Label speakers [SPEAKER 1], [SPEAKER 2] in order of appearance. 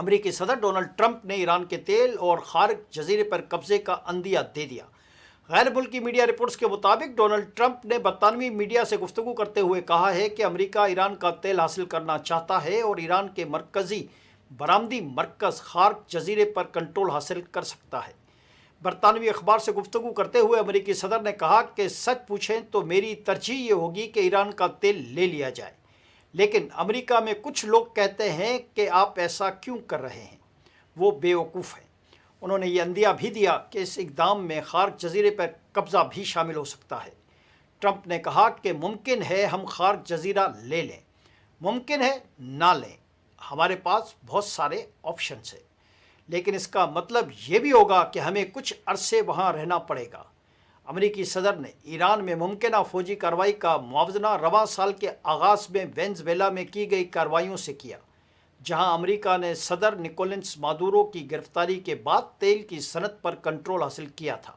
[SPEAKER 1] امریکی صدر Donald Trump نے ایران کے تیل اور خارق جزیرے پر قبضے کا عندیہ دے دیا۔ غیر ملکی میڈیا رپورٹس کے مطابق ڈونلڈ ٹرمپ نے برطانوی میڈیا سے گفتگو کرتے ہوئے کہا ہے کہ امریکہ ایران کا تیل حاصل کرنا چاہتا ہے اور ایران کے مرکزی برآمدی مرکز خارق جزیرے پر کنٹرول حاصل کر سکتا ہے۔ برطانوی اخبار سے گفتگو کرتے ہوئے امریکی صدر نے کہا کہ سچ پوچھیں تو میری ترجیح یہ ہوگی کہ ایران کا تیل لے لیا جائے، لیکن امریکہ میں کچھ لوگ کہتے ہیں کہ آپ ایسا کیوں کر رہے ہیں، وہ بے وقوف ہیں۔ انہوں نے یہ عندیہ بھی دیا کہ اس اقدام میں خارق جزیرے پر قبضہ بھی شامل ہو سکتا ہے۔ ٹرمپ نے کہا کہ ممکن ہے ہم خارق جزیرہ لے لیں، ممکن ہے نہ لیں، ہمارے پاس بہت سارے آپشنز ہیں، لیکن اس کا مطلب یہ بھی ہوگا کہ ہمیں کچھ عرصے وہاں رہنا پڑے گا۔ امریکی صدر نے ایران میں ممکنہ فوجی کارروائی کا موازنہ رواں سال کے آغاز میں وینزویلا میں کی گئی کارروائیوں سے کیا، جہاں امریکہ نے صدر نکولس مادورو کی گرفتاری کے بعد تیل کی صنعت پر کنٹرول حاصل کیا تھا۔